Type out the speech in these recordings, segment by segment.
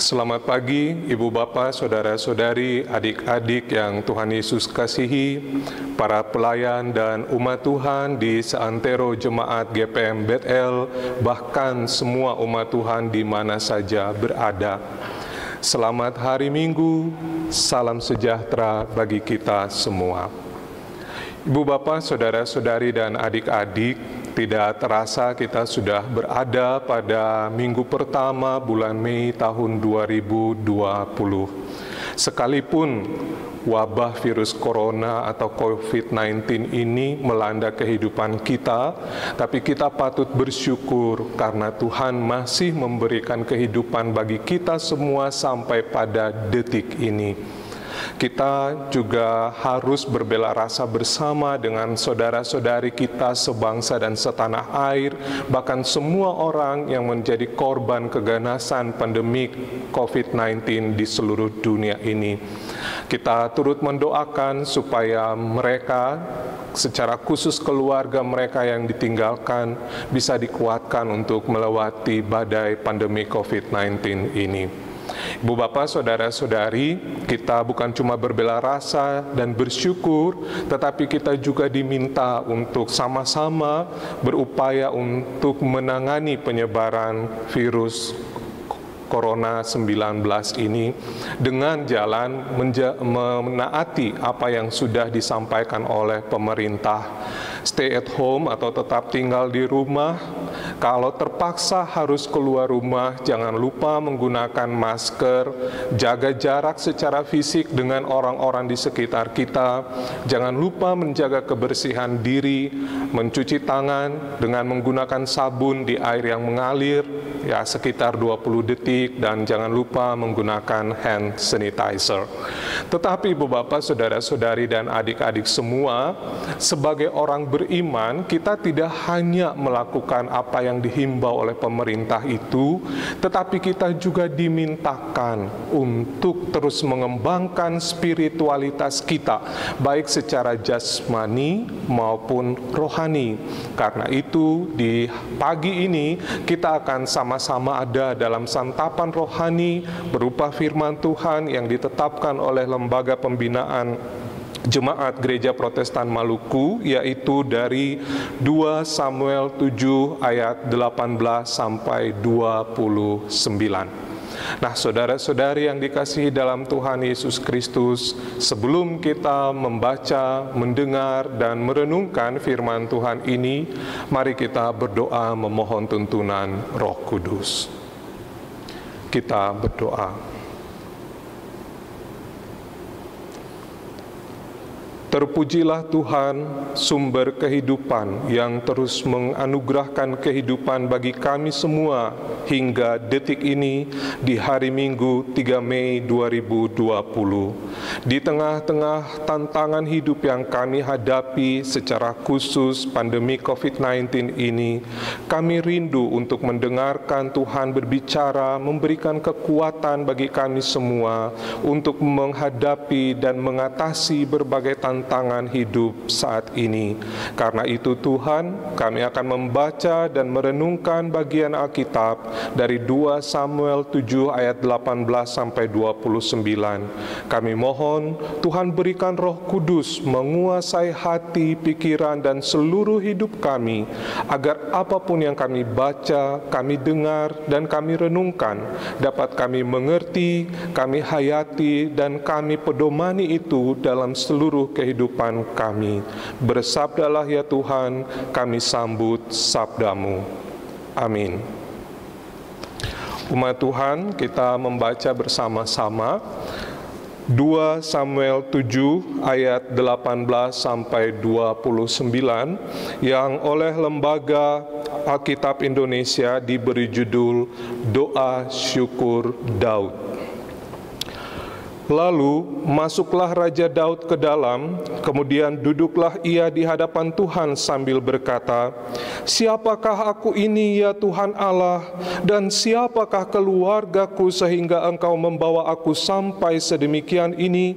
Selamat pagi, Ibu Bapak, Saudara-saudari, adik-adik yang Tuhan Yesus kasihi, para pelayan dan umat Tuhan di seantero jemaat GPM Bethel, bahkan semua umat Tuhan di mana saja berada. Selamat hari Minggu, salam sejahtera bagi kita semua. Ibu Bapak, Saudara-saudari dan adik-adik, tidak terasa kita sudah berada pada minggu pertama bulan Mei tahun 2020. Sekalipun wabah virus corona atau COVID-19 ini melanda kehidupan kita, tapi kita patut bersyukur karena Tuhan masih memberikan kehidupan bagi kita semua sampai pada detik ini. Kita juga harus berbela rasa bersama dengan saudara-saudari kita sebangsa dan setanah air, bahkan semua orang yang menjadi korban keganasan pandemik COVID-19 di seluruh dunia ini. Kita turut mendoakan supaya mereka, secara khusus keluarga mereka yang ditinggalkan, bisa dikuatkan untuk melewati badai pandemi COVID-19 ini. Ibu Bapak, Saudara-saudari, kita bukan cuma berbela rasa dan bersyukur, tetapi kita juga diminta untuk sama-sama berupaya untuk menangani penyebaran virus Corona 19 ini dengan jalan menaati apa yang sudah disampaikan oleh pemerintah. Stay at home atau tetap tinggal di rumah. Kalau terpaksa harus keluar rumah, jangan lupa menggunakan masker, jaga jarak secara fisik dengan orang-orang di sekitar kita, jangan lupa menjaga kebersihan diri, mencuci tangan dengan menggunakan sabun di air yang mengalir, ya sekitar 20 detik, dan jangan lupa menggunakan hand sanitizer. Tetapi Ibu Bapak, Saudara-saudari dan adik-adik semua, sebagai orang beriman, kita tidak hanya melakukan apa yang dihimbau oleh pemerintah itu, tetapi kita juga dimintakan untuk terus mengembangkan spiritualitas kita, baik secara jasmani maupun rohani. Karena itu, di pagi ini kita akan sama-sama ada dalam santapan rohani berupa firman Tuhan yang ditetapkan oleh Lembaga Pembinaan Jemaat Gereja Protestan Maluku, yaitu dari 2 Samuel 7 ayat 18 sampai 29. Nah, saudara-saudari yang dikasihi dalam Tuhan Yesus Kristus, sebelum kita membaca, mendengar, dan merenungkan firman Tuhan ini, mari kita berdoa memohon tuntunan Roh Kudus. Kita berdoa. Terpujilah Tuhan, sumber kehidupan yang terus menganugerahkan kehidupan bagi kami semua hingga detik ini di hari Minggu 3 Mei 2020. Di tengah-tengah tantangan hidup yang kami hadapi secara khusus pandemi COVID-19 ini, kami rindu untuk mendengarkan Tuhan berbicara, memberikan kekuatan bagi kami semua untuk menghadapi dan mengatasi berbagai tantangan hidup saat ini. Karena itu Tuhan, kami akan membaca dan merenungkan bagian Alkitab dari 2 Samuel 7 ayat 18 sampai 29. Kami mohon Tuhan berikan Roh Kudus menguasai hati, pikiran, dan seluruh hidup kami, agar apapun yang kami baca, kami dengar, dan kami renungkan, dapat kami mengerti, kami hayati, dan kami pedomani itu dalam seluruh kehidupan kami. Bersabdalah ya Tuhan, kami sambut sabdamu. Amin. Umat Tuhan, kita membaca bersama-sama 2 Samuel 7 ayat 18 sampai 29 yang oleh Lembaga Alkitab Indonesia diberi judul Doa Syukur Daud. Lalu masuklah Raja Daud ke dalam, kemudian duduklah ia di hadapan Tuhan sambil berkata, "Siapakah aku ini ya Tuhan Allah, dan siapakah keluargaku sehingga Engkau membawa aku sampai sedemikian ini?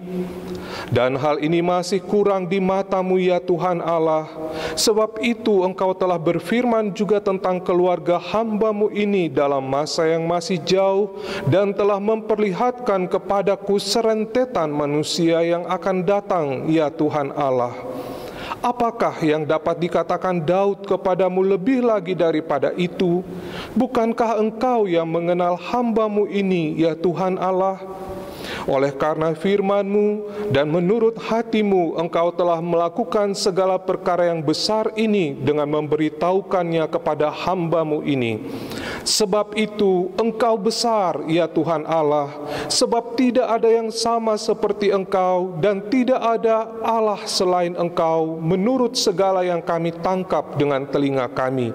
Dan hal ini masih kurang di mata-Mu ya Tuhan Allah. Sebab itu Engkau telah berfirman juga tentang keluarga hamba-Mu ini dalam masa yang masih jauh, dan telah memperlihatkan kepadaku serentetan manusia yang akan datang ya Tuhan Allah. Apakah yang dapat dikatakan Daud kepadamu lebih lagi daripada itu? Bukankah Engkau yang mengenal hamba-Mu ini, ya Tuhan Allah? Oleh karena firman-Mu dan menurut hati-Mu, Engkau telah melakukan segala perkara yang besar ini dengan memberitahukannya kepada hamba-Mu ini. Sebab itu Engkau besar, ya Tuhan Allah, sebab tidak ada yang sama seperti Engkau, dan tidak ada Allah selain Engkau, menurut segala yang kami tangkap dengan telinga kami.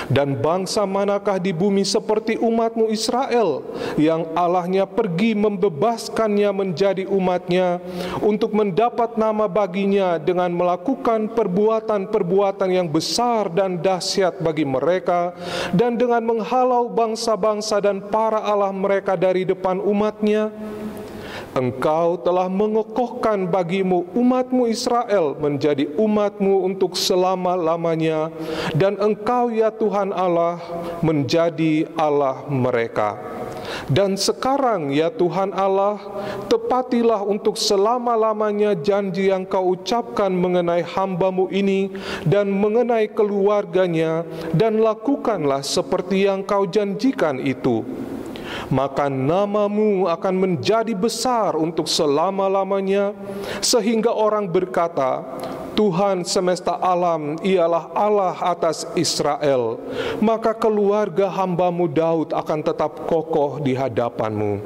Dan bangsa manakah di bumi seperti umat-Mu Israel, yang Allahnya pergi membebaskannya menjadi umatnya, untuk mendapat nama baginya dengan melakukan perbuatan-perbuatan yang besar dan dahsyat bagi mereka, dan dengan menghalau bangsa-bangsa dan para Allah mereka dari depan umatnya. Engkau telah mengokohkan bagimu umat-Mu Israel menjadi umat-Mu untuk selama-lamanya, dan Engkau ya Tuhan Allah menjadi Allah mereka. Dan sekarang ya Tuhan Allah, tepatilah untuk selama-lamanya janji yang Kau ucapkan mengenai hamba-Mu ini dan mengenai keluarganya, dan lakukanlah seperti yang Kau janjikan itu. Maka nama-Mu akan menjadi besar untuk selama-lamanya, sehingga orang berkata, Tuhan semesta alam ialah Allah atas Israel. Maka keluarga hamba-Mu Daud akan tetap kokoh di hadapan-Mu.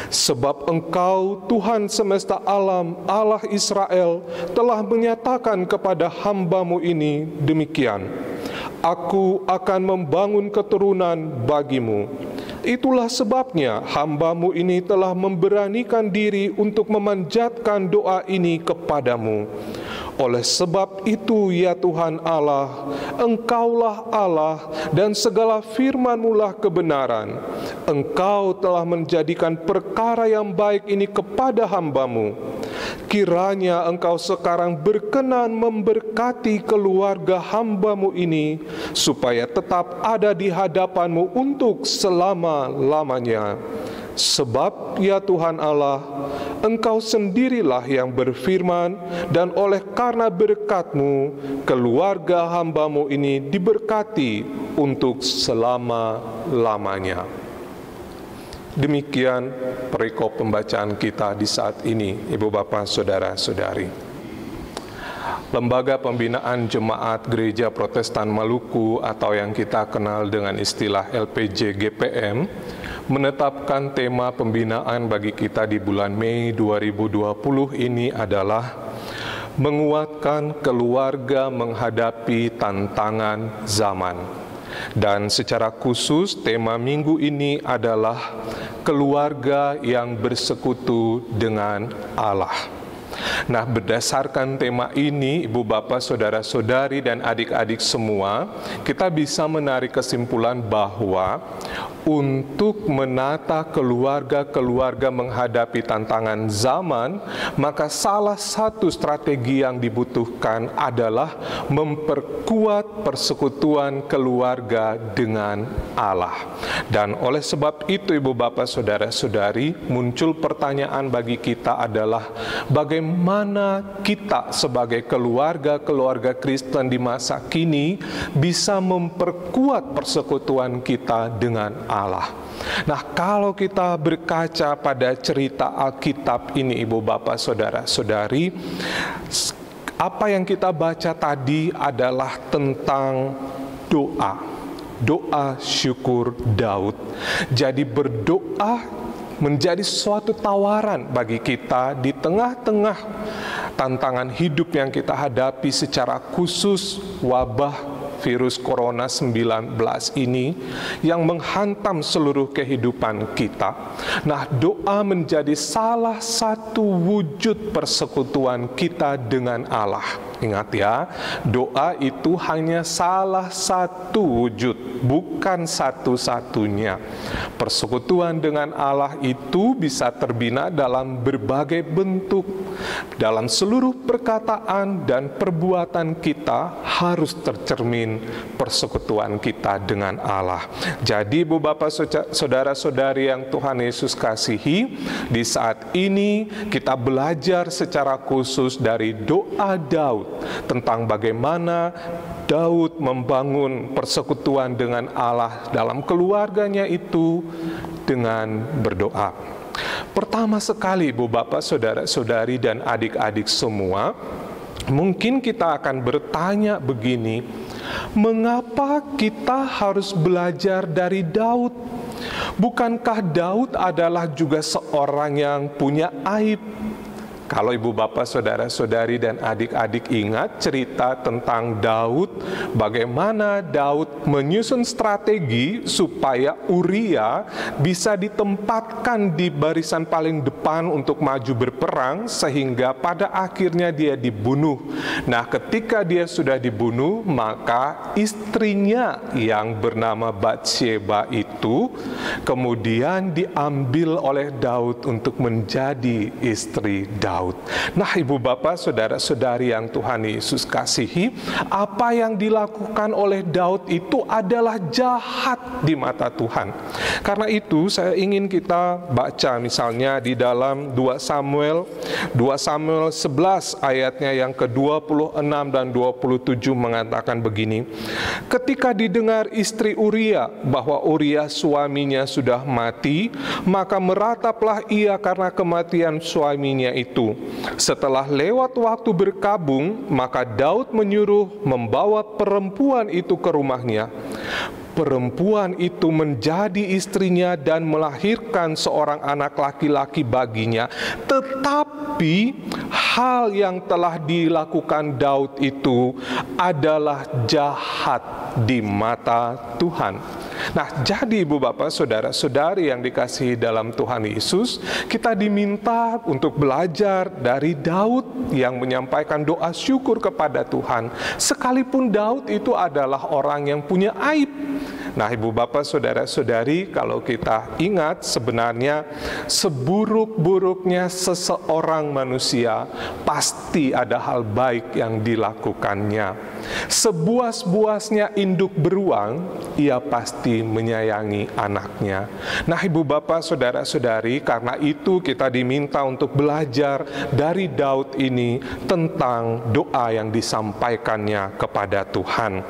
Sebab Engkau, Tuhan semesta alam, Allah Israel, telah menyatakan kepada hamba-Mu ini demikian, Aku akan membangun keturunan bagimu. Itulah sebabnya hamba-Mu ini telah memberanikan diri untuk memanjatkan doa ini kepadamu. Oleh sebab itu ya Tuhan Allah, Engkaulah Allah, dan segala firman-Mu lah kebenaran. Engkau telah menjadikan perkara yang baik ini kepada hamba-Mu. Kiranya Engkau sekarang berkenan memberkati keluarga hamba-Mu ini, supaya tetap ada di hadapan-Mu untuk selama-lamanya. Sebab ya Tuhan Allah, Engkau sendirilah yang berfirman, dan oleh karena berkat-Mu, keluarga hamba-Mu ini diberkati untuk selama-lamanya. Demikian perikop pembacaan kita di saat ini, Ibu Bapak, Saudara-saudari. Lembaga Pembinaan Jemaat Gereja Protestan Maluku atau yang kita kenal dengan istilah LPJ GPM menetapkan tema pembinaan bagi kita di bulan Mei 2020 ini adalah menguatkan keluarga menghadapi tantangan zaman. Dan secara khusus tema minggu ini adalah keluarga yang bersekutu dengan Allah. Nah, berdasarkan tema ini, Ibu Bapak, Saudara-saudari, dan adik-adik semua, kita bisa menarik kesimpulan bahwa untuk menata keluarga-keluarga menghadapi tantangan zaman, maka salah satu strategi yang dibutuhkan adalah memperkuat persekutuan keluarga dengan Allah. Dan oleh sebab itu, Ibu Bapak, Saudara-saudari, muncul pertanyaan bagi kita adalah bagaimana kita sebagai keluarga-keluarga Kristen di masa kini bisa memperkuat persekutuan kita dengan Allah. Nah, kalau kita berkaca pada cerita Alkitab ini, Ibu Bapak, Saudara-saudari, apa yang kita baca tadi adalah tentang doa syukur Daud. Jadi berdoa menjadi suatu tawaran bagi kita di tengah-tengah tantangan hidup yang kita hadapi, secara khusus wabah virus Corona 19 ini yang menghantam seluruh kehidupan kita. Nah, doa menjadi salah satu wujud persekutuan kita dengan Allah. Ingat ya, doa itu hanya salah satu wujud, bukan satu-satunya. Persekutuan dengan Allah itu bisa terbina dalam berbagai bentuk. Dalam seluruh perkataan dan perbuatan kita harus tercermin persekutuan kita dengan Allah. Jadi Ibu Bapak Saudara-saudari yang Tuhan Yesus kasihi, di saat ini kita belajar secara khusus dari doa Daud tentang bagaimana Daud membangun persekutuan dengan Allah dalam keluarganya itu dengan berdoa. Pertama sekali Ibu Bapak Saudara-saudari dan adik-adik semua, mungkin kita akan bertanya begini, mengapa kita harus belajar dari Daud? Bukankah Daud adalah juga seorang yang punya aib? Kalau Ibu Bapak Saudara-saudari dan adik-adik ingat cerita tentang Daud, bagaimana Daud menyusun strategi supaya Uria bisa ditempatkan di barisan paling depan untuk maju berperang, sehingga pada akhirnya dia dibunuh. Nah, ketika dia sudah dibunuh, maka istrinya yang bernama Batsheba itu kemudian diambil oleh Daud untuk menjadi istri Daud. Nah, Ibu Bapak Saudara-saudari yang Tuhan Yesus kasihi, apa yang dilakukan oleh Daud itu adalah jahat di mata Tuhan. Karena itu saya ingin kita baca misalnya di dalam 2 Samuel 11 ayatnya yang ke-26 dan 27 mengatakan begini. Ketika didengar istri Uria bahwa Uria suaminya sudah mati, maka merataplah ia karena kematian suaminya itu. Setelah lewat waktu berkabung, maka Daud menyuruh membawa perempuan itu ke rumahnya. Perempuan itu menjadi istrinya dan melahirkan seorang anak laki-laki baginya. Tetapi hal yang telah dilakukan Daud itu adalah jahat di mata Tuhan. Nah, jadi Ibu Bapak Saudara-saudari yang dikasihi dalam Tuhan Yesus, kita diminta untuk belajar dari Daud yang menyampaikan doa syukur kepada Tuhan. Sekalipun Daud itu adalah orang yang punya aib. Nah, Ibu Bapak Saudara-saudari, kalau kita ingat sebenarnya seburuk-buruknya seseorang manusia, pasti ada hal baik yang dilakukannya. Sebuas-buasnya induk beruang, ia pasti menyayangi anaknya. Nah, Ibu Bapak Saudara-saudari, karena itu kita diminta untuk belajar dari Daud ini tentang doa yang disampaikannya kepada Tuhan.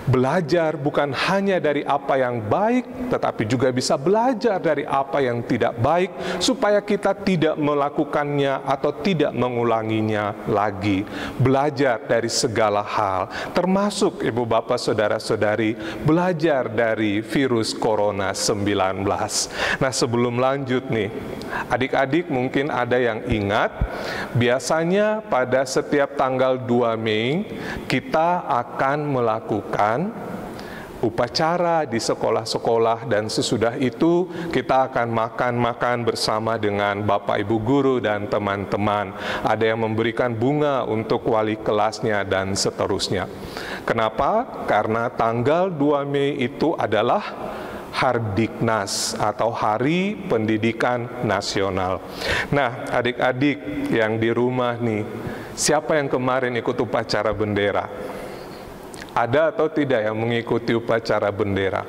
Belajar bukan hanya dari apa yang baik, tetapi juga bisa belajar dari apa yang tidak baik, supaya kita tidak melakukannya atau tidak mengulanginya lagi. Belajar dari segala hal, termasuk Ibu Bapak Saudara-saudari, belajar dari virus Corona 19. Nah, sebelum lanjut nih, adik-adik mungkin ada yang ingat, biasanya pada setiap tanggal 2 Mei kita akan melakukan upacara di sekolah-sekolah, dan sesudah itu kita akan makan-makan bersama dengan Bapak Ibu guru dan teman-teman. Ada yang memberikan bunga untuk wali kelasnya dan seterusnya. Kenapa? Karena tanggal 2 Mei itu adalah Hardiknas atau Hari Pendidikan Nasional. Nah, adik-adik yang di rumah nih, siapa yang kemarin ikut upacara bendera? Ada atau tidak yang mengikuti upacara bendera?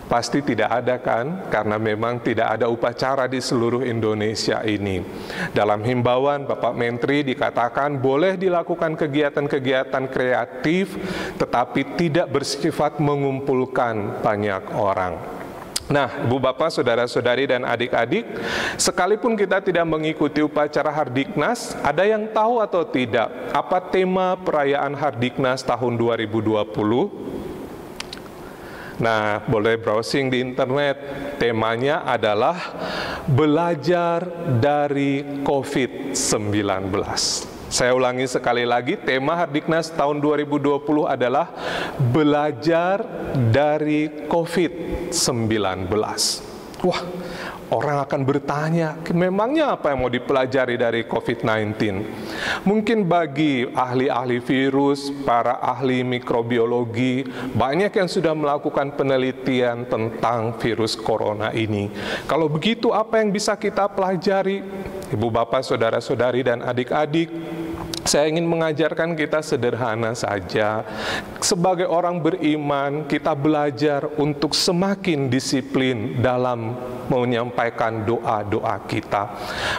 Pasti tidak ada kan? Karena memang tidak ada upacara di seluruh Indonesia ini. Dalam himbauan Bapak Menteri dikatakan boleh dilakukan kegiatan-kegiatan kreatif, tetapi tidak bersifat mengumpulkan banyak orang. Nah, Ibu Bapak, Saudara-saudari dan adik-adik, sekalipun kita tidak mengikuti upacara Hardiknas, ada yang tahu atau tidak apa tema perayaan Hardiknas tahun 2020? Nah, boleh browsing di internet. Temanya adalah belajar dari COVID-19. Saya ulangi sekali lagi, tema Hardiknas tahun 2020 adalah belajar dari COVID-19. Wah, orang akan bertanya, memangnya apa yang mau dipelajari dari COVID-19? Mungkin bagi ahli-ahli virus, para ahli mikrobiologi, banyak yang sudah melakukan penelitian tentang virus corona ini. Kalau begitu, apa yang bisa kita pelajari? Ibu, bapak, saudara-saudari, dan adik-adik, saya ingin mengajarkan kita sederhana saja. Sebagai orang beriman, kita belajar untuk semakin disiplin dalam menyampaikan doa-doa kita.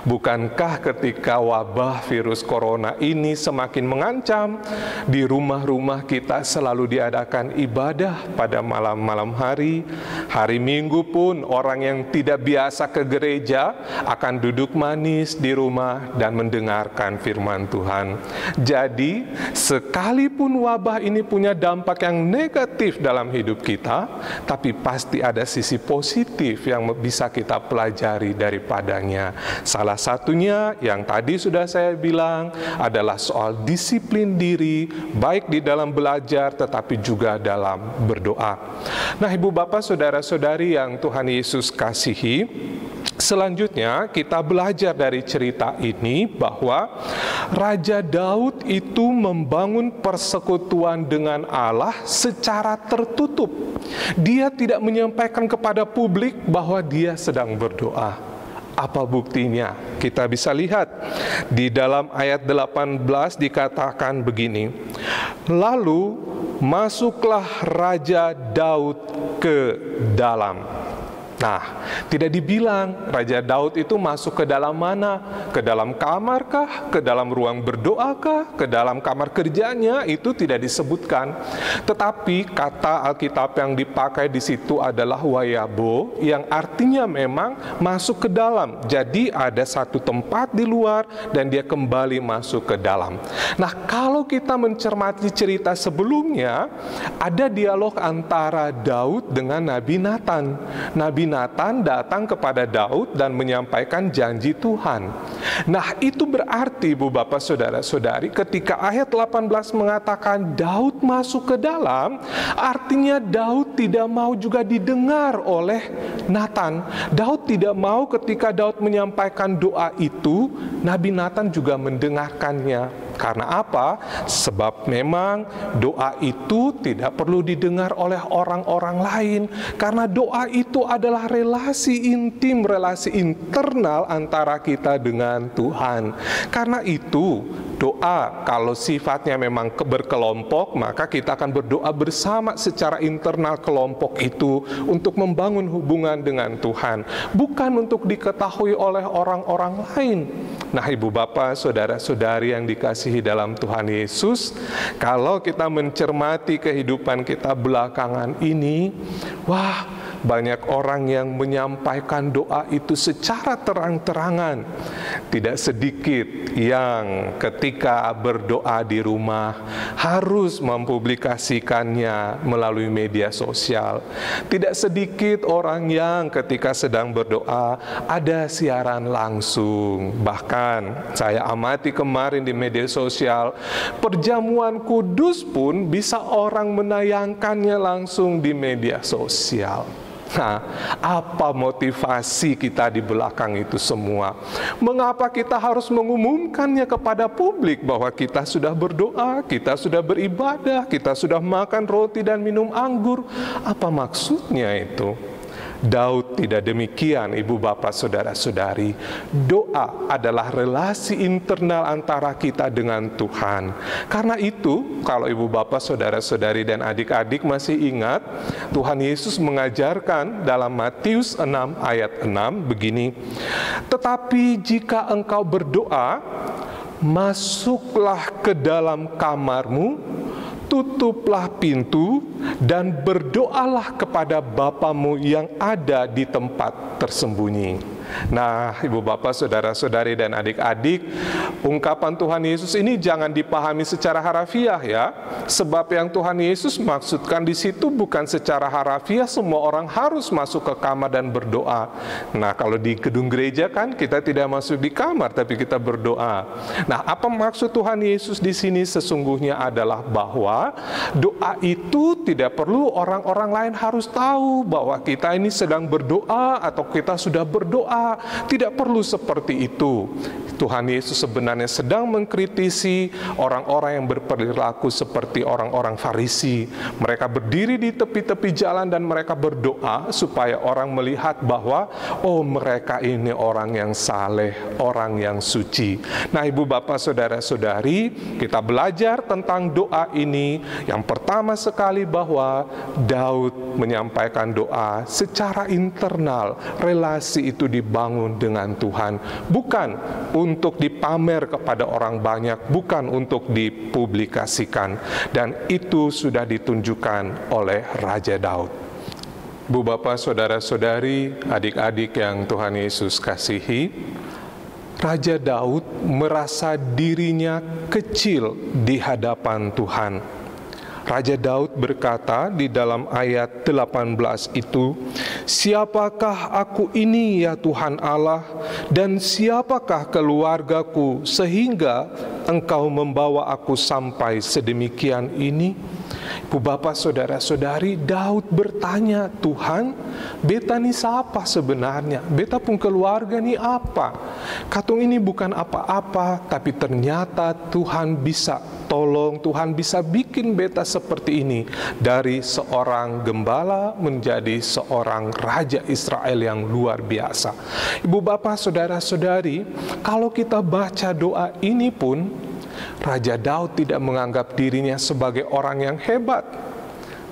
Bukankah ketika wabah virus corona ini semakin mengancam, di rumah-rumah kita selalu diadakan ibadah pada malam-malam hari. Hari Minggu pun orang yang tidak biasa ke gereja akan duduk manis di rumah dan mendengarkan firman Tuhan. Jadi, sekalipun wabah ini punya dampak yang negatif dalam hidup kita, tapi pasti ada sisi positif yang bisa kita pelajari daripadanya. Salah satunya yang tadi sudah saya bilang adalah soal disiplin diri, baik di dalam belajar tetapi juga dalam berdoa. Nah, ibu, bapak, saudara-saudari yang Tuhan Yesus kasihi, selanjutnya kita belajar dari cerita ini bahwa Raja Daud itu membangun persekutuan dengan Allah secara tertutup. Dia tidak menyampaikan kepada publik bahwa dia sedang berdoa. Apa buktinya? Kita bisa lihat di dalam ayat 18 dikatakan begini. Lalu masuklah Raja Daud ke dalam. Nah, tidak dibilang Raja Daud itu masuk ke dalam mana? Ke dalam kamar kah? Ke dalam ruang berdoa kah? Ke dalam kamar kerjanya? Itu tidak disebutkan. Tetapi kata Alkitab yang dipakai di situ adalah wayabo, yang artinya memang masuk ke dalam. Jadi ada satu tempat di luar dan dia kembali masuk ke dalam. Nah, kalau kita mencermati cerita sebelumnya, ada dialog antara Daud dengan Nabi Nathan. Nabi Nathan datang kepada Daud dan menyampaikan janji Tuhan. Nah, itu berarti, ibu, bapak, saudara-saudari, ketika ayat 18 mengatakan Daud masuk ke dalam, artinya Daud tidak mau juga didengar oleh Nathan. Daud tidak mau ketika Daud menyampaikan doa itu, Nabi Nathan juga mendengarkannya. Karena apa? Sebab memang doa itu tidak perlu didengar oleh orang-orang lain. Karena doa itu adalah relasi intim, relasi internal antara kita dengan Tuhan. Karena itu, doa kalau sifatnya memang berkelompok, maka kita akan berdoa bersama secara internal kelompok itu untuk membangun hubungan dengan Tuhan. Bukan untuk diketahui oleh orang-orang lain. Nah, ibu, bapak, saudara-saudari yang dikasihi dalam Tuhan Yesus, kalau kita mencermati kehidupan kita belakangan ini, wah, banyak orang yang menyampaikan doa itu secara terang-terangan. Tidak sedikit yang ketika berdoa di rumah harus mempublikasikannya melalui media sosial. Tidak sedikit orang yang ketika sedang berdoa ada siaran langsung. Bahkan saya amati kemarin di media sosial, perjamuan kudus pun bisa orang menayangkannya langsung di media sosial. Nah, apa motivasi kita di belakang itu semua? Mengapa kita harus mengumumkannya kepada publik bahwa kita sudah berdoa, kita sudah beribadah, kita sudah makan roti dan minum anggur? Apa maksudnya itu? Daud tidak demikian, ibu, bapak, saudara-saudari. Doa adalah relasi internal antara kita dengan Tuhan. Karena itu, kalau ibu, bapak, saudara-saudari, dan adik-adik masih ingat, Tuhan Yesus mengajarkan dalam Matius 6 ayat 6 begini. Tetapi jika engkau berdoa, masuklah ke dalam kamarmu, tutuplah pintu, dan berdoalah kepada Bapamu yang ada di tempat tersembunyi. Nah, ibu bapak, saudara-saudari dan adik-adik, ungkapan Tuhan Yesus ini jangan dipahami secara harafiah ya. Sebab yang Tuhan Yesus maksudkan di situ bukan secara harafiah semua orang harus masuk ke kamar dan berdoa. Nah, kalau di gedung gereja kan kita tidak masuk di kamar tapi kita berdoa. Nah, apa maksud Tuhan Yesus di sini sesungguhnya adalah bahwa doa itu tidak perlu orang-orang lain harus tahu bahwa kita ini sedang berdoa atau kita sudah berdoa. Tidak perlu seperti itu. Tuhan Yesus sebenarnya sedang mengkritisi orang-orang yang berperilaku seperti orang-orang Farisi. Mereka berdiri di tepi-tepi jalan dan mereka berdoa supaya orang melihat bahwa oh, mereka ini orang yang saleh, orang yang suci. Nah, ibu bapak, saudara-saudari, kita belajar tentang doa ini. Yang pertama sekali bahwa Daud menyampaikan doa secara internal. Relasi itu dibangun dengan Tuhan, bukan untuk dipamer kepada orang banyak, bukan untuk dipublikasikan. Dan itu sudah ditunjukkan oleh Raja Daud. Bu bapak, saudara-saudari, adik-adik yang Tuhan Yesus kasihi, Raja Daud merasa dirinya kecil di hadapan Tuhan. Raja Daud berkata di dalam ayat 18 itu, "Siapakah aku ini ya Tuhan Allah, dan siapakah keluargaku sehingga Engkau membawa aku sampai sedemikian ini?" Ibu bapak, saudara-saudari, Daud bertanya, "Tuhan, beta ini siapa sebenarnya? Beta pun keluarga ini apa? Katong ini bukan apa-apa, tapi ternyata Tuhan bisa tolong, Tuhan bisa bikin beta seperti ini. Dari seorang gembala menjadi seorang raja Israel yang luar biasa." Ibu bapak, saudara-saudari, kalau kita baca doa ini pun, Raja Daud tidak menganggap dirinya sebagai orang yang hebat.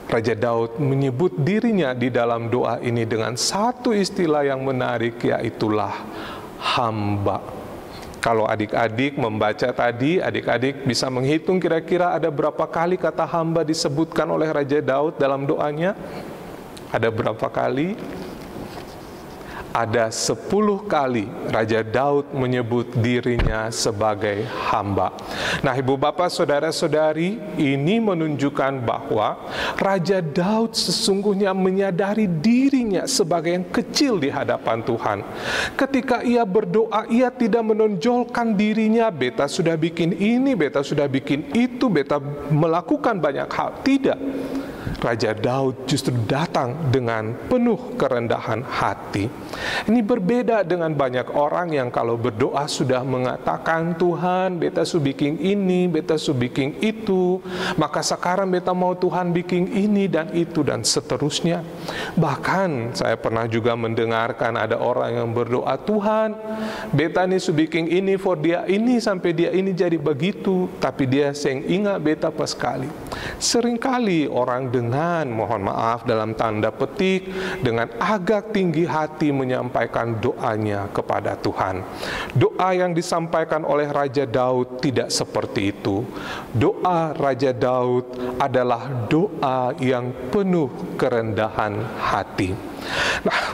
Raja Daud menyebut dirinya di dalam doa ini dengan satu istilah yang menarik, yaitulah hamba. Kalau adik-adik membaca tadi, adik-adik bisa menghitung kira-kira ada berapa kali kata hamba disebutkan oleh Raja Daud dalam doanya? Ada berapa kali? Ada 10 kali Raja Daud menyebut dirinya sebagai hamba. Nah, ibu bapak, saudara-saudari, ini menunjukkan bahwa Raja Daud sesungguhnya menyadari dirinya sebagai yang kecil di hadapan Tuhan. Ketika ia berdoa, ia tidak menonjolkan dirinya, beta sudah bikin ini, beta sudah bikin itu, beta melakukan banyak hal. Tidak. Raja Daud justru datang dengan penuh kerendahan hati. Ini berbeda dengan banyak orang yang kalau berdoa sudah mengatakan, "Tuhan, beta su bikin ini, beta su bikin itu, maka sekarang beta mau Tuhan bikin ini dan itu," dan seterusnya. Bahkan saya pernah juga mendengarkan ada orang yang berdoa, "Tuhan, beta ini su bikin ini for dia ini sampai dia ini jadi begitu," tapi dia seng ingat beta pas sekali. Seringkali orang dengan, mohon maaf dalam tanda petik, dengan agak tinggi hati menyampaikan doanya kepada Tuhan. Doa yang disampaikan oleh Raja Daud tidak seperti itu. Doa Raja Daud adalah doa yang penuh kerendahan hati. Nah,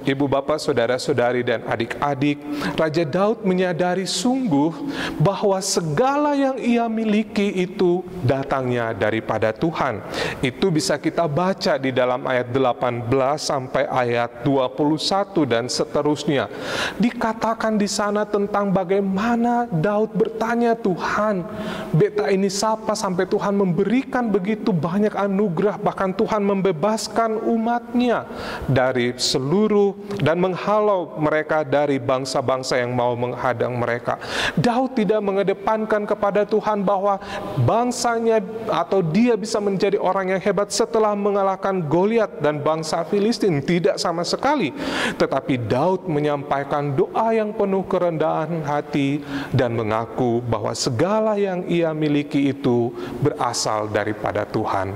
ibu bapak, saudara-saudari dan adik-adik, Raja Daud menyadari sungguh bahwa segala yang ia miliki itu datangnya daripada Tuhan. Itu bisa kita baca di dalam ayat 18 sampai ayat 21 dan seterusnya. Dikatakan di sana tentang bagaimana Daud bertanya, "Tuhan, beta ini siapa sampai Tuhan memberikan begitu banyak anugerah, bahkan Tuhan membebaskan umatnya dari seluruh dan menghalau mereka dari bangsa-bangsa yang mau menghadang mereka." Daud tidak mengedepankan kepada Tuhan bahwa bangsanya atau dia bisa menjadi orang yang hebat setelah mengalahkan Goliat dan bangsa Filistin. Tidak sama sekali. Tetapi Daud menyampaikan doa yang penuh kerendahan hati dan mengaku bahwa segala yang ia miliki itu berasal daripada Tuhan.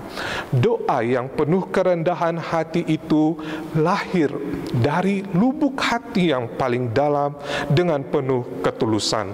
Doa yang penuh kerendahan hati itu lahir dari lubuk hati yang paling dalam dengan penuh ketulusan.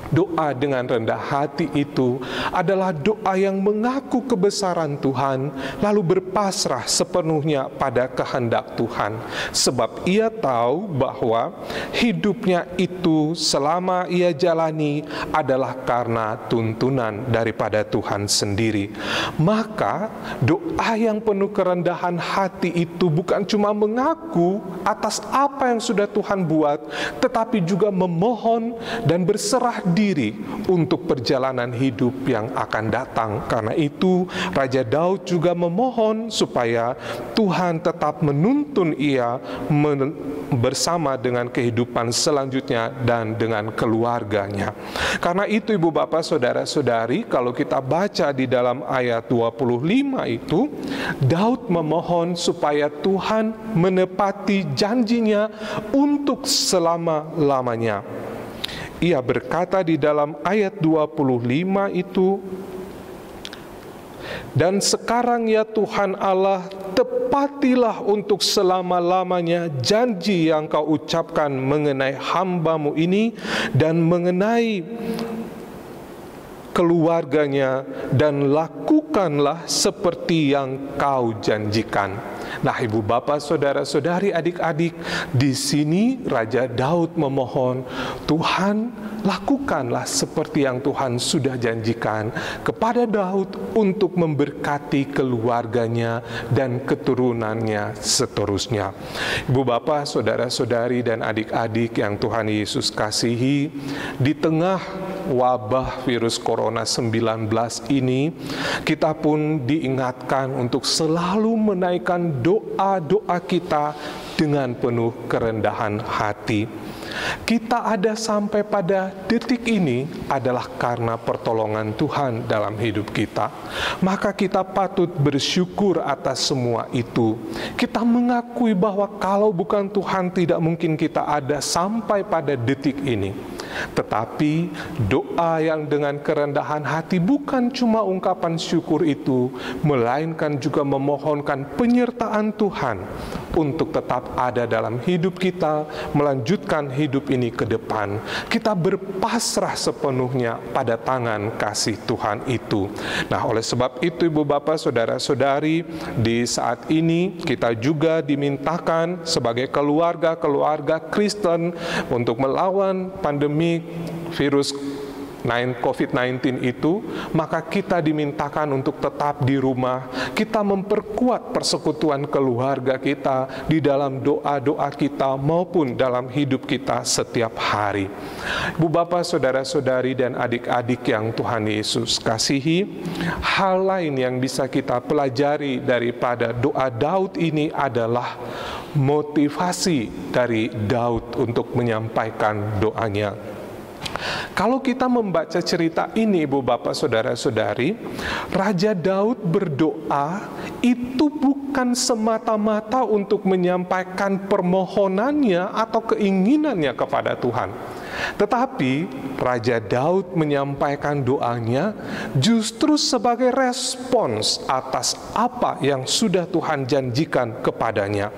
Doa dengan rendah hati itu adalah doa yang mengaku kebesaran Tuhan, lalu berpasrah sepenuhnya pada kehendak Tuhan. Sebab ia tahu bahwa hidupnya itu selama ia jalani adalah karena tuntunan daripada Tuhan sendiri. Maka doa yang penuh kerendahan hati itu bukan cuma mengaku atas apa yang sudah Tuhan buat, tetapi juga memohon dan berserah diri untuk perjalanan hidup yang akan datang. Karena itu Raja Daud juga memohon supaya Tuhan tetap menuntun ia bersama dengan kehidupan selanjutnya dan dengan keluarganya. Karena itu ibu bapak saudara-saudari, kalau kita baca di dalam ayat 25 itu, Daud memohon supaya Tuhan menepati janjinya untuk selama-lamanya. Ia berkata di dalam ayat 25 itu, "Dan sekarang ya Tuhan Allah, tepatilah untuk selama-lamanya janji yang kau ucapkan mengenai hamba-Mu ini dan mengenai keluarganya, dan lakukanlah seperti yang kau janjikan." Nah, ibu bapak, saudara-saudari, adik-adik, di sini Raja Daud memohon, Tuhan lakukanlah seperti yang Tuhan sudah janjikan kepada Daud untuk memberkati keluarganya dan keturunannya seterusnya. Ibu bapak, saudara-saudari, dan adik-adik yang Tuhan Yesus kasihi, di tengah wabah virus corona 19 ini, kita pun diingatkan untuk selalu menaikkan doa-doa kita dengan penuh kerendahan hati. Kita ada sampai pada detik ini adalah karena pertolongan Tuhan dalam hidup kita. Maka kita patut bersyukur atas semua itu. Kita mengakui bahwa kalau bukan Tuhan, tidak mungkin kita ada sampai pada detik ini. Tetapi doa yang dengan kerendahan hati bukan cuma ungkapan syukur itu, melainkan juga memohonkan penyertaan Tuhan untuk tetap ada dalam hidup kita, melanjutkan hidup ini ke depan. Kita berpasrah sepenuhnya pada tangan kasih Tuhan itu. Nah, oleh sebab itu ibu bapak, saudara-saudari, di saat ini kita juga dimintakan sebagai keluarga Kristen untuk melawan pandemi virus COVID-19 itu, maka kita dimintakan untuk tetap di rumah. Kita memperkuat persekutuan keluarga kita di dalam doa-doa kita maupun dalam hidup kita setiap hari. Ibu bapak, saudara-saudari, dan adik-adik yang Tuhan Yesus kasihi, hal lain yang bisa kita pelajari daripada doa Daud ini adalah motivasi dari Daud untuk menyampaikan doanya. Kalau kita membaca cerita ini, ibu bapak, saudara-saudari, Raja Daud berdoa itu bukan semata-mata untuk menyampaikan permohonannya atau keinginannya kepada Tuhan. Tetapi Raja Daud menyampaikan doanya justru sebagai respons atas apa yang sudah Tuhan janjikan kepadanya.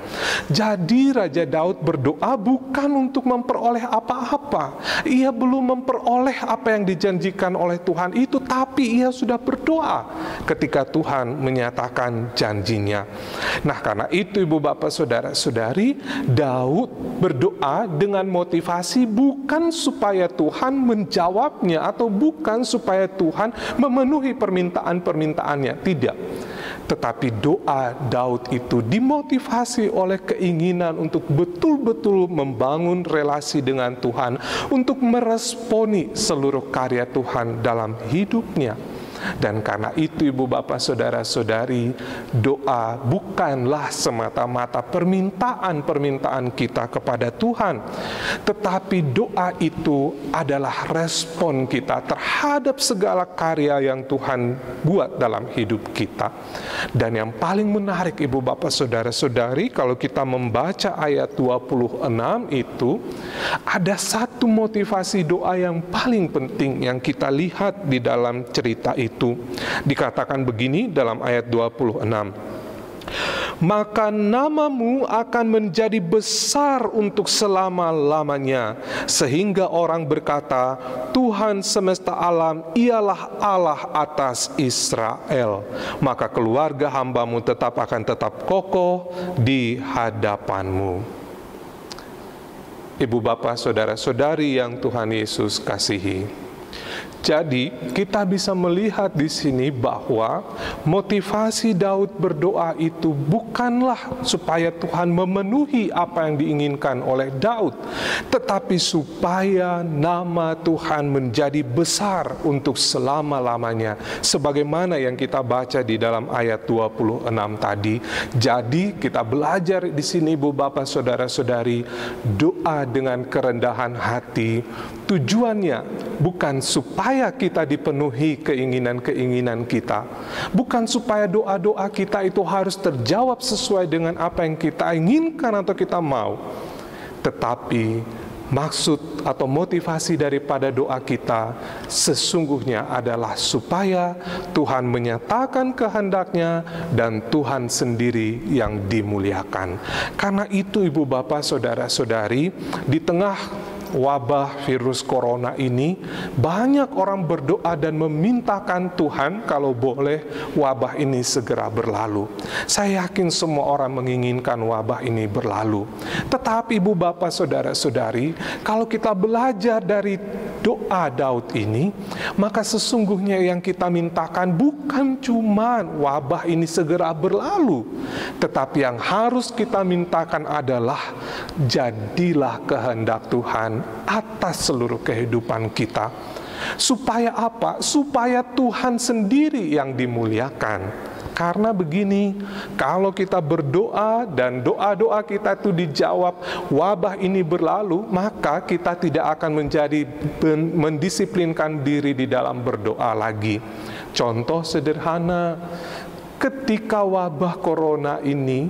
Jadi Raja Daud berdoa bukan untuk memperoleh apa-apa. Ia belum memperoleh apa yang dijanjikan oleh Tuhan itu, tapi ia sudah berdoa ketika Tuhan menyatakan janjinya. Nah, karena itu ibu bapak, saudara-saudari, Daud berdoa dengan motivasi bukan supaya Tuhan menjawabnya atau bukan supaya Tuhan memenuhi permintaan-permintaannya, tidak. Tetapi doa Daud itu dimotivasi oleh keinginan untuk betul-betul membangun relasi dengan Tuhan, untuk meresponi seluruh karya Tuhan dalam hidupnya. Dan karena itu ibu bapak, saudara-saudari, doa bukanlah semata-mata permintaan-permintaan kita kepada Tuhan, tetapi doa itu adalah respon kita terhadap segala karya yang Tuhan buat dalam hidup kita. Dan yang paling menarik ibu bapak, saudara-saudari, kalau kita membaca ayat 26 itu, ada satu motivasi doa yang paling penting yang kita lihat di dalam cerita itu. Dikatakan begini dalam ayat 26. maka namamu akan menjadi besar untuk selama-lamanya, sehingga orang berkata, Tuhan semesta alam ialah Allah atas Israel. Maka keluarga hamba-Mu akan tetap kokoh di hadapan-Mu. Ibu bapak saudara-saudari yang Tuhan Yesus kasihi, jadi kita bisa melihat di sini bahwa motivasi Daud berdoa itu bukanlah supaya Tuhan memenuhi apa yang diinginkan oleh Daud, tetapi supaya nama Tuhan menjadi besar untuk selama-lamanya, sebagaimana yang kita baca di dalam ayat 26 tadi. Jadi kita belajar di sini, Ibu Bapak Saudara-saudari, doa dengan kerendahan hati tujuannya bukan supaya kita dipenuhi keinginan-keinginan kita, bukan supaya doa-doa kita itu harus terjawab sesuai dengan apa yang kita inginkan atau kita mau, tetapi maksud atau motivasi daripada doa kita sesungguhnya adalah supaya Tuhan menyatakan kehendak-Nya dan Tuhan sendiri yang dimuliakan. Karena itu Ibu Bapak Saudara-saudari, di tengah wabah virus corona ini, banyak orang berdoa dan memintakan Tuhan kalau boleh wabah ini segera berlalu. Saya yakin semua orang menginginkan wabah ini berlalu. Tetapi Ibu Bapak Saudara-saudari, kalau kita belajar dari doa Daud ini, maka sesungguhnya yang kita mintakan bukan cuma wabah ini segera berlalu, tetapi yang harus kita mintakan adalah jadilah kehendak Tuhan atas seluruh kehidupan kita. Supaya apa? Supaya Tuhan sendiri yang dimuliakan. Karena begini, kalau kita berdoa dan doa-doa kita itu dijawab, wabah ini berlalu, maka kita tidak akan menjadi mendisiplinkan diri di dalam berdoa lagi. Contoh sederhana, ketika wabah corona ini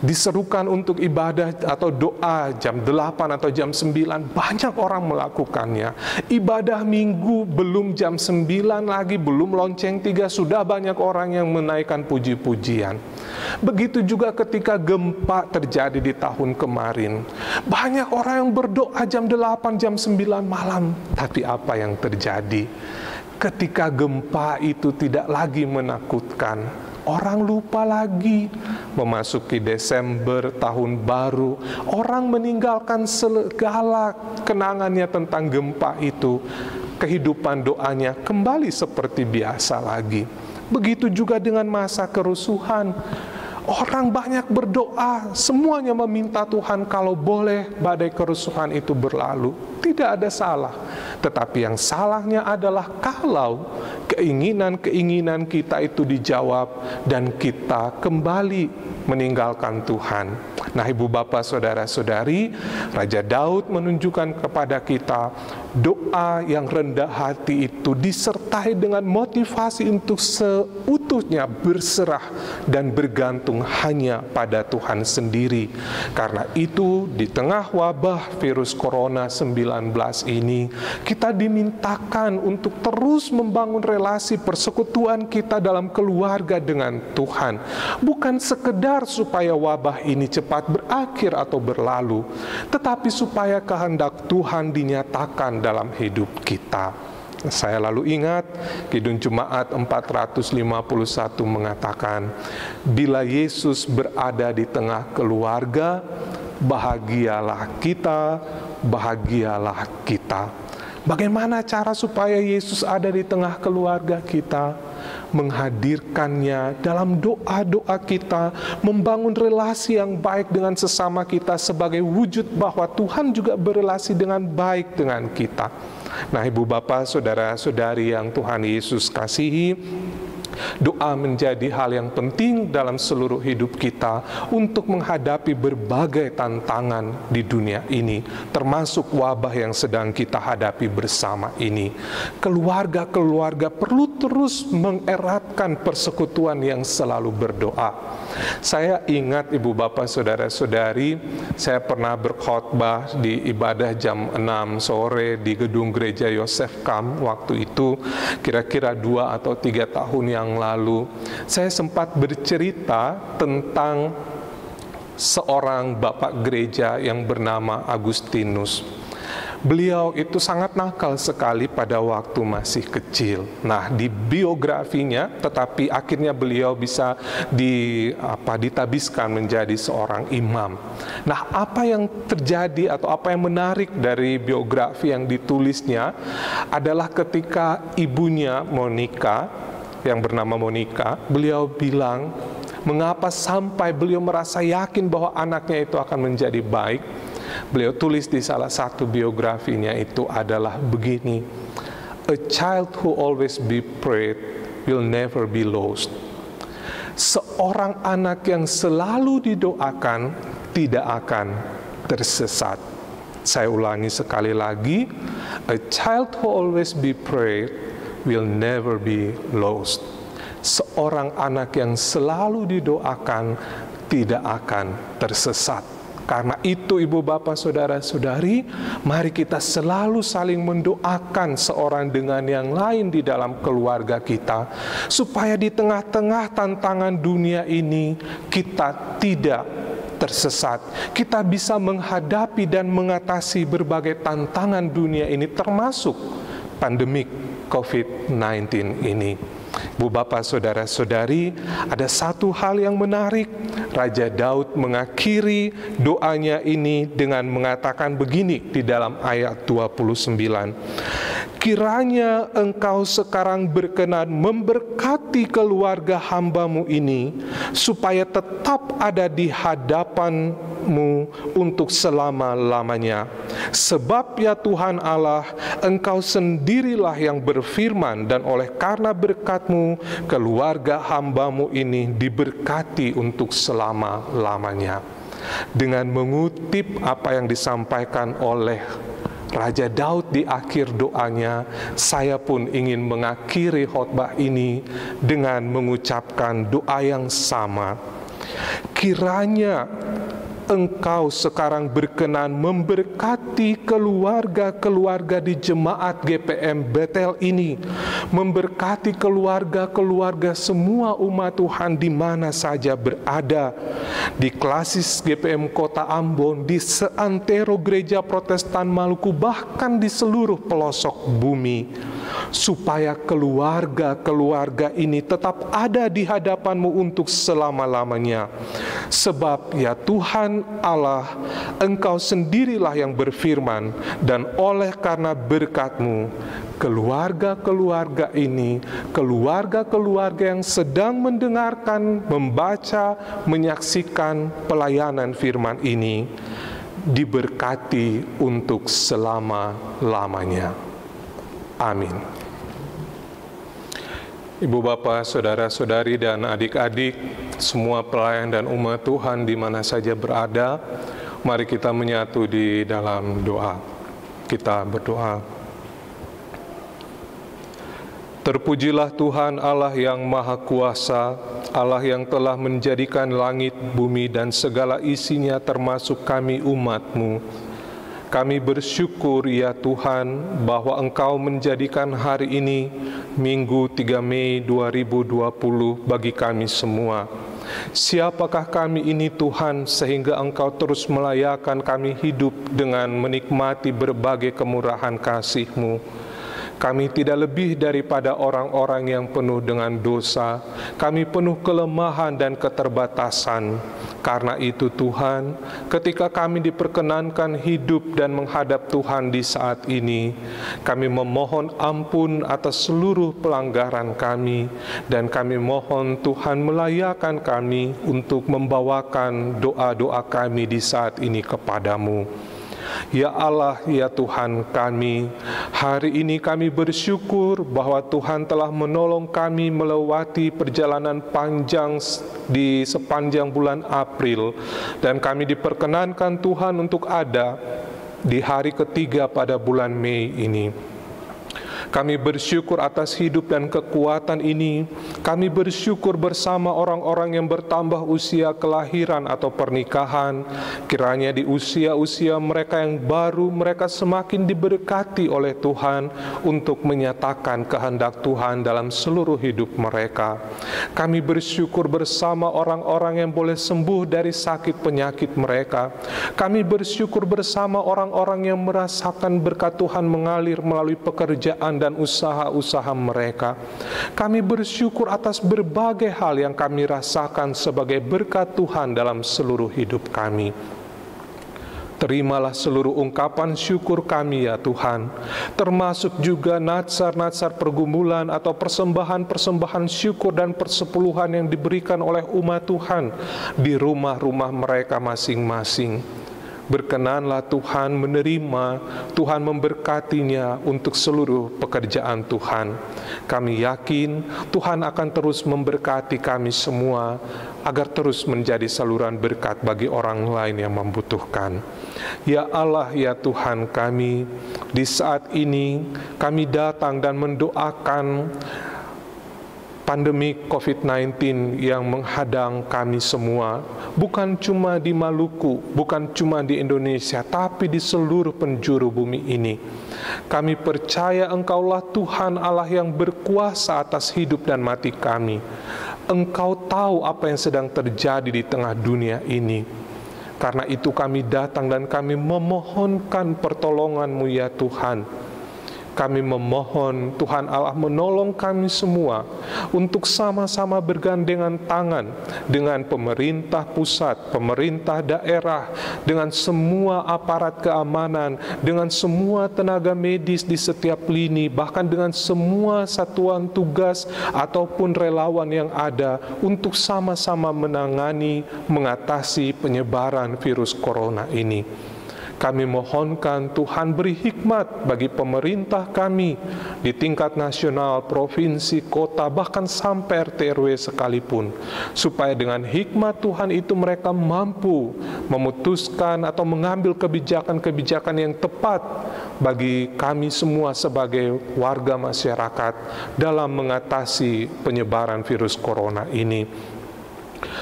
diserukan untuk ibadah atau doa jam 8 atau jam 9, banyak orang melakukannya. Ibadah minggu belum jam 9 lagi, belum lonceng 3, sudah banyak orang yang menaikkan puji-pujian. Begitu juga ketika gempa terjadi di tahun kemarin. Banyak orang yang berdoa jam 8, jam 9 malam. Tapi apa yang terjadi? Ketika gempa itu tidak lagi menakutkan, orang lupa lagi. Memasuki Desember, tahun baru, orang meninggalkan segala kenangannya tentang gempa itu. Kehidupan doanya kembali seperti biasa lagi. Begitu juga dengan masa kerusuhan. Orang banyak berdoa, semuanya meminta Tuhan kalau boleh badai kerusuhan itu berlalu. Tidak ada salah. Tetapi yang salahnya adalah kalau keinginan-keinginan kita itu dijawab dan kita kembali meninggalkan Tuhan. Nah, Ibu Bapak Saudara-saudari, Raja Daud menunjukkan kepada kita doa yang rendah hati itu disertai dengan motivasi untuk seutuhnya berserah dan bergantung hanya pada Tuhan sendiri. Karena itu di tengah wabah virus corona 19 ini, kita dimintakan untuk terus membangun relasi persekutuan kita dalam keluarga dengan Tuhan. Bukan sekedar supaya wabah ini cepat berakhir atau berlalu, tetapi supaya kehendak Tuhan dinyatakan dalam hidup kita. Saya lalu ingat Kidung Jemaat 451 mengatakan, bila Yesus berada di tengah keluarga, bahagialah kita, bahagialah kita. Bagaimana cara supaya Yesus ada di tengah keluarga kita? Menghadirkannya dalam doa-doa kita, membangun relasi yang baik dengan sesama kita sebagai wujud bahwa Tuhan juga berelasi dengan baik dengan kita. Nah, Ibu Bapak, Saudara-saudari yang Tuhan Yesus kasihi, doa menjadi hal yang penting dalam seluruh hidup kita untuk menghadapi berbagai tantangan di dunia ini, termasuk wabah yang sedang kita hadapi bersama ini. Keluarga-keluarga perlu terus mengeratkan persekutuan yang selalu berdoa. Saya ingat Ibu Bapak Saudara-saudari, saya pernah berkhotbah di ibadah jam 6 sore di gedung gereja Yosef Kam waktu itu, kira-kira 2 atau 3 tahun yang yang lalu, saya sempat bercerita tentang seorang bapak gereja yang bernama Agustinus. Beliau itu sangat nakal sekali pada waktu masih kecil. Nah, di biografinya, tetapi akhirnya beliau bisa ditabiskan menjadi seorang imam. Nah, apa yang terjadi atau apa yang menarik dari biografi yang ditulisnya adalah ketika ibunya Monica, yang bernama Monica, beliau bilang, mengapa sampai beliau merasa yakin bahwa anaknya itu akan menjadi baik. Beliau tulis di salah satu biografinya itu adalah begini, "A child who always be prayed will never be lost." Seorang anak yang selalu didoakan tidak akan tersesat. Saya ulangi sekali lagi, "A child who always be prayed will never be lost." Seorang anak yang selalu didoakan tidak akan tersesat. Karena itu ibu bapak saudara-saudari, mari kita selalu saling mendoakan seorang dengan yang lain di dalam keluarga kita, supaya di tengah-tengah tantangan dunia ini kita tidak tersesat. Kita bisa menghadapi dan mengatasi berbagai tantangan dunia ini, termasuk pandemik COVID-19 ini. Bu Bapak Saudara-saudari, ada satu hal yang menarik. Raja Daud mengakhiri doanya ini dengan mengatakan begini di dalam ayat 29. "Kiranya engkau sekarang berkenan memberkati keluarga hamba-Mu ini, supaya tetap ada di hadapan-Mu untuk selama-lamanya. Sebab ya Tuhan Allah, Engkau sendirilah yang berfirman, dan oleh karena berkat-Mu, keluarga hamba-Mu ini diberkati untuk selama-lamanya." Dengan mengutip apa yang disampaikan oleh Raja Daud di akhir doanya, saya pun ingin mengakhiri khotbah ini dengan mengucapkan doa yang sama. Kiranya Engkau sekarang berkenan memberkati keluarga-keluarga di jemaat GPM Bethel ini, memberkati keluarga-keluarga semua umat Tuhan di mana saja berada, di klasis GPM Kota Ambon, di seantero gereja Protestan Maluku, bahkan di seluruh pelosok bumi, supaya keluarga-keluarga ini tetap ada di hadapan-Mu untuk selama-lamanya. Sebab ya Tuhan Allah, Engkau sendirilah yang berfirman, dan oleh karena berkat-Mu, keluarga-keluarga ini, keluarga-keluarga yang sedang mendengarkan, membaca, menyaksikan pelayanan firman ini, diberkati untuk selama-lamanya. Amin. Ibu bapak, saudara-saudari dan adik-adik, semua pelayan dan umat Tuhan di mana saja berada, mari kita menyatu di dalam doa. Kita berdoa. Terpujilah Tuhan Allah yang Maha Kuasa, Allah yang telah menjadikan langit, bumi, dan segala isinya termasuk kami umat-Mu. Kami bersyukur ya Tuhan bahwa Engkau menjadikan hari ini Minggu 3 Mei 2020 bagi kami semua. Siapakah kami ini Tuhan sehingga Engkau terus melayakan kami hidup dengan menikmati berbagai kemurahan kasih-Mu. Kami tidak lebih daripada orang-orang yang penuh dengan dosa. Kami penuh kelemahan dan keterbatasan. Karena itu Tuhan, ketika kami diperkenankan hidup dan menghadap Tuhan di saat ini, kami memohon ampun atas seluruh pelanggaran kami, dan kami mohon Tuhan melayakan kami untuk membawakan doa-doa kami di saat ini kepadamu. Ya Allah, ya Tuhan kami, hari ini kami bersyukur bahwa Tuhan telah menolong kami melewati perjalanan panjang di sepanjang bulan April, dan kami diperkenankan Tuhan untuk ada di hari ketiga pada bulan Mei ini. Kami bersyukur atas hidup dan kekuatan ini. Kami bersyukur bersama orang-orang yang bertambah usia kelahiran atau pernikahan. Kiranya di usia-usia mereka yang baru, mereka semakin diberkati oleh Tuhan untuk menyatakan kehendak Tuhan dalam seluruh hidup mereka. Kami bersyukur bersama orang-orang yang boleh sembuh dari sakit penyakit mereka. Kami bersyukur bersama orang-orang yang merasakan berkat Tuhan mengalir melalui pekerjaan dan usaha-usaha mereka. Kami bersyukur atas berbagai hal yang kami rasakan sebagai berkat Tuhan dalam seluruh hidup kami. Terimalah seluruh ungkapan syukur kami ya Tuhan, termasuk juga natsar-natsar pergumulan atau persembahan-persembahan syukur dan persepuluhan yang diberikan oleh umat Tuhan di rumah-rumah mereka masing-masing. Berkenanlah Tuhan menerima, Tuhan memberkatinya untuk seluruh pekerjaan Tuhan. Kami yakin Tuhan akan terus memberkati kami semua, agar terus menjadi saluran berkat bagi orang lain yang membutuhkan. Ya Allah, ya Tuhan kami, di saat ini kami datang dan mendoakan pandemi COVID-19 yang menghadang kami semua, bukan cuma di Maluku, bukan cuma di Indonesia, tapi di seluruh penjuru bumi ini. Kami percaya Engkaulah Tuhan Allah yang berkuasa atas hidup dan mati kami. Engkau tahu apa yang sedang terjadi di tengah dunia ini. Karena itu kami datang dan kami memohonkan pertolongan-Mu ya Tuhan. Kami memohon Tuhan Allah menolong kami semua untuk sama-sama bergandengan tangan dengan pemerintah pusat, pemerintah daerah, dengan semua aparat keamanan, dengan semua tenaga medis di setiap lini, bahkan dengan semua satuan tugas ataupun relawan yang ada untuk sama-sama menangani, mengatasi penyebaran virus corona ini. Kami mohonkan Tuhan beri hikmat bagi pemerintah kami di tingkat nasional, provinsi, kota, bahkan sampai RT RW sekalipun, supaya dengan hikmat Tuhan itu mereka mampu memutuskan atau mengambil kebijakan-kebijakan yang tepat bagi kami semua sebagai warga masyarakat dalam mengatasi penyebaran virus corona ini.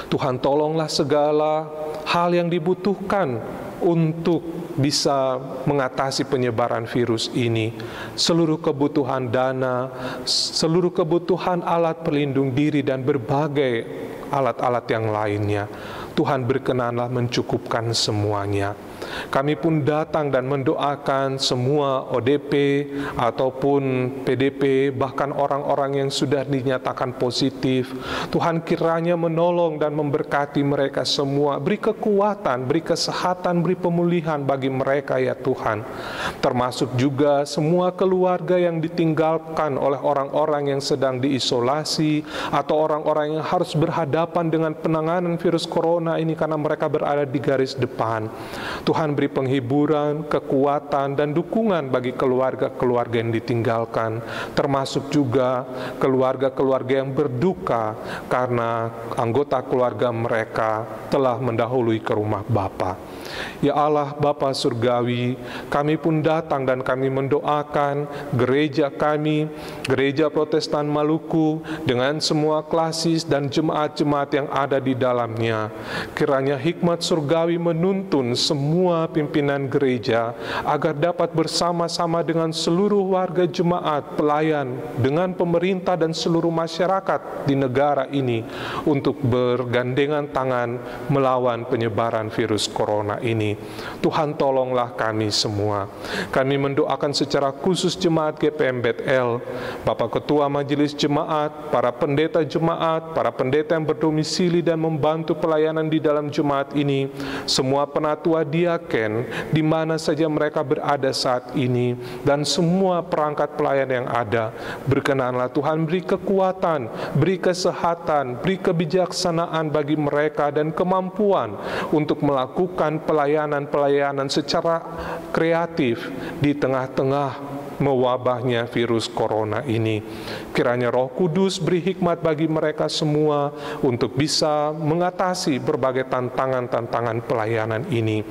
Tuhan tolonglah segala hal yang dibutuhkan untuk bisa mengatasi penyebaran virus ini. Seluruh kebutuhan dana, seluruh kebutuhan alat pelindung diri dan berbagai alat-alat yang lainnya, Tuhan berkenanlah mencukupkan semuanya. Kami pun datang dan mendoakan semua ODP ataupun PDP, bahkan orang-orang yang sudah dinyatakan positif. Tuhan kiranya menolong dan memberkati mereka semua, beri kekuatan, beri kesehatan, beri pemulihan bagi mereka ya Tuhan. Termasuk juga semua keluarga yang ditinggalkan oleh orang-orang yang sedang diisolasi atau orang-orang yang harus berhadapan dengan penanganan virus corona ini karena mereka berada di garis depan. Tuhan beri penghiburan, kekuatan, dan dukungan bagi keluarga-keluarga yang ditinggalkan, termasuk juga keluarga-keluarga yang berduka karena anggota keluarga mereka telah mendahului ke rumah Bapa. Ya Allah, Bapa Surgawi, kami pun datang dan kami mendoakan gereja kami, Gereja Protestan Maluku, dengan semua klasis dan jemaat-jemaat yang ada di dalamnya. Kiranya hikmat surgawi menuntun semua pimpinan gereja agar dapat bersama-sama dengan seluruh warga jemaat, pelayan, dengan pemerintah dan seluruh masyarakat di negara ini untuk bergandengan tangan melawan penyebaran virus corona ini. Tuhan tolonglah kami semua. Kami mendoakan secara khusus jemaat GPM Bethel, Bapak Ketua Majelis Jemaat, para pendeta jemaat, para pendeta yang berdomisili dan membantu pelayanan di dalam jemaat ini, semua penatua diaken di mana saja mereka berada saat ini, dan semua perangkat pelayan yang ada. Berkenanlah Tuhan beri kekuatan, beri kesehatan, beri kebijaksanaan bagi mereka dan kemampuan untuk melakukan pelayanan secara kreatif di tengah-tengah mewabahnya virus corona ini. Kiranya Roh Kudus beri hikmat bagi mereka semua untuk bisa mengatasi berbagai tantangan-tantangan pelayanan ini.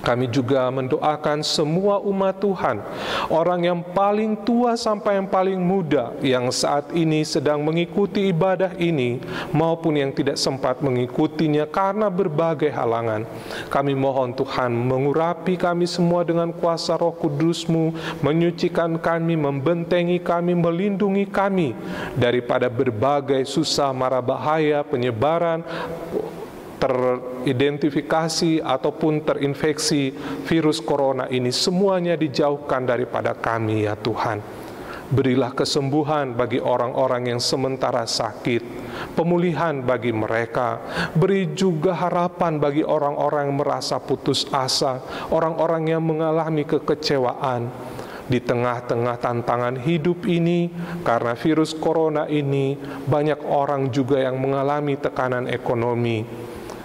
Kami juga mendoakan semua umat Tuhan, orang yang paling tua sampai yang paling muda, yang saat ini sedang mengikuti ibadah ini, maupun yang tidak sempat mengikutinya karena berbagai halangan. Kami mohon Tuhan mengurapi kami semua dengan kuasa Roh Kudus-Mu, menyucikan kami, membentengi kami, melindungi kami daripada berbagai susah mara bahaya, penyebaran, teridentifikasi ataupun terinfeksi virus corona ini, semuanya dijauhkan daripada kami ya Tuhan. Berilah kesembuhan bagi orang-orang yang sementara sakit, pemulihan bagi mereka. Beri juga harapan bagi orang-orang yang merasa putus asa, orang-orang yang mengalami kekecewaan. Di tengah-tengah tantangan hidup ini, karena virus corona ini, banyak orang juga yang mengalami tekanan ekonomi.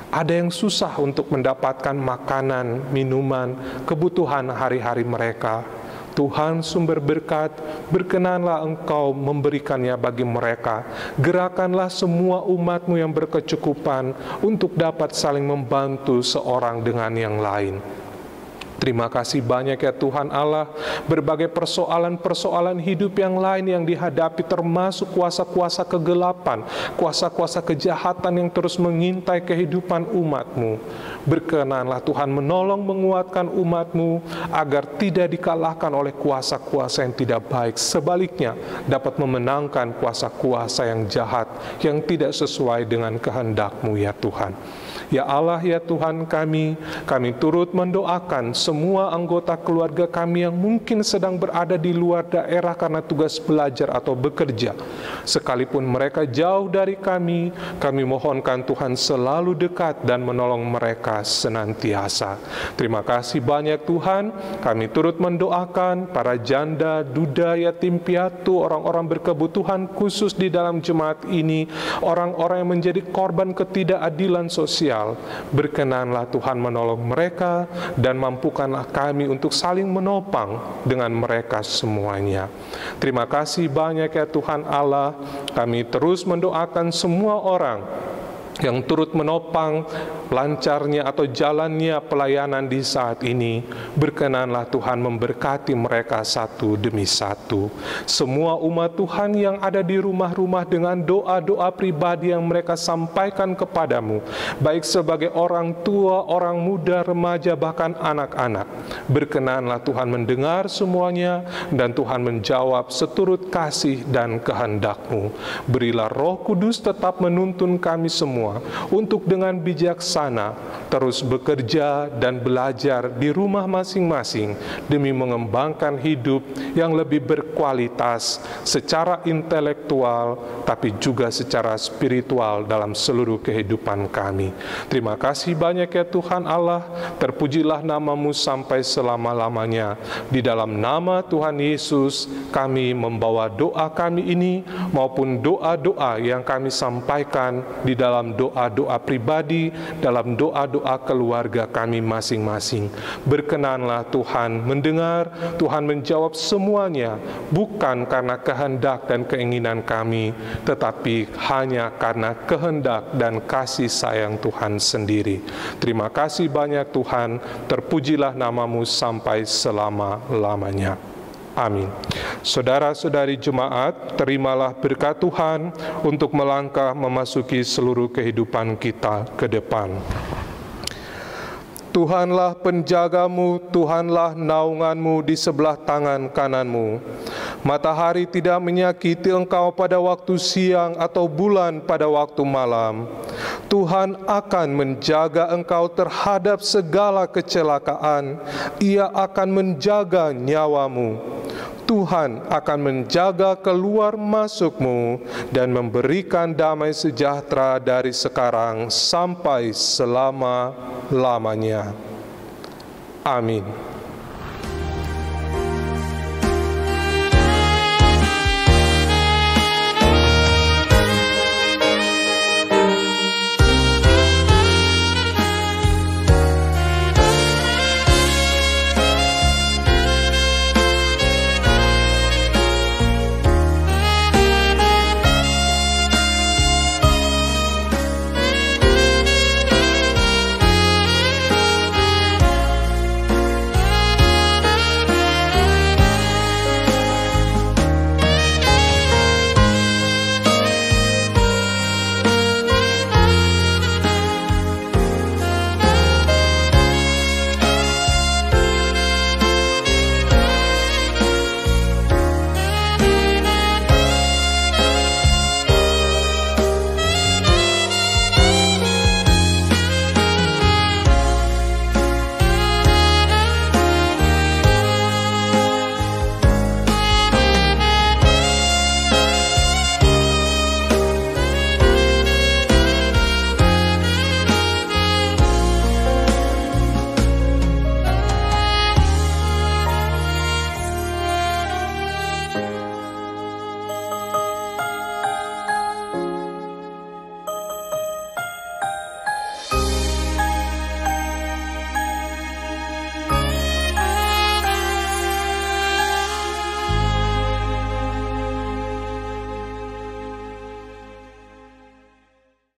Ada yang susah untuk mendapatkan makanan, minuman, kebutuhan hari-hari mereka. Tuhan sumber berkat, berkenanlah Engkau memberikannya bagi mereka. Gerakanlah semua umat-Mu yang berkecukupan untuk dapat saling membantu seorang dengan yang lain. Terima kasih banyak ya Tuhan Allah, berbagai persoalan-persoalan hidup yang lain yang dihadapi, termasuk kuasa-kuasa kegelapan, kuasa-kuasa kejahatan yang terus mengintai kehidupan umat-Mu. Berkenanlah Tuhan menolong menguatkan umat-Mu agar tidak dikalahkan oleh kuasa-kuasa yang tidak baik. Sebaliknya, dapat memenangkan kuasa-kuasa yang jahat, yang tidak sesuai dengan kehendak-Mu ya Tuhan. Ya Allah, ya Tuhan kami turut mendoakan semua anggota keluarga kami yang mungkin sedang berada di luar daerah karena tugas belajar atau bekerja. Sekalipun mereka jauh dari kami mohonkan Tuhan selalu dekat dan menolong mereka senantiasa. Terima kasih banyak Tuhan, kami turut mendoakan para janda, duda, yatim piatu, orang-orang berkebutuhan khusus di dalam jemaat ini, orang-orang yang menjadi korban ketidakadilan sosial. Berkenanlah Tuhan menolong mereka dan mampukanlah kami untuk saling menopang dengan mereka semuanya. Terima kasih banyak ya Tuhan Allah, kami terus mendoakan semua orang yang turut menopang lancarnya atau jalannya pelayanan di saat ini. Berkenanlah Tuhan memberkati mereka satu demi satu. Semua umat Tuhan yang ada di rumah-rumah dengan doa-doa pribadi yang mereka sampaikan kepadamu, baik sebagai orang tua, orang muda, remaja, bahkan anak-anak. Berkenanlah Tuhan mendengar semuanya dan Tuhan menjawab seturut kasih dan kehendak-Mu. Berilah Roh Kudus tetap menuntun kami semua untuk dengan bijaksana terus bekerja dan belajar di rumah masing-masing demi mengembangkan hidup yang lebih berkualitas secara intelektual tapi juga secara spiritual dalam seluruh kehidupan kami. Terima kasih banyak ya Tuhan Allah, terpujilah nama-Mu sampai selama-lamanya. Di dalam nama Tuhan Yesus kami membawa doa kami ini maupun doa-doa yang kami sampaikan di dalam doa-doa pribadi, dalam doa-doa keluarga kami masing-masing. Berkenanlah Tuhan mendengar, Tuhan menjawab semuanya, bukan karena kehendak dan keinginan kami, tetapi hanya karena kehendak dan kasih sayang Tuhan sendiri. Terima kasih banyak Tuhan, terpujilah nama-Mu sampai selama-lamanya. Amin. Saudara-saudari jemaat, terimalah berkat Tuhan untuk melangkah memasuki seluruh kehidupan kita ke depan. Tuhanlah penjagamu, Tuhanlah naunganmu di sebelah tangan kananmu. Matahari tidak menyakiti engkau pada waktu siang atau bulan pada waktu malam. Tuhan akan menjaga engkau terhadap segala kecelakaan. Ia akan menjaga nyawamu. Tuhan akan menjaga keluar masukmu dan memberikan damai sejahtera dari sekarang sampai selama-lamanya. Amin.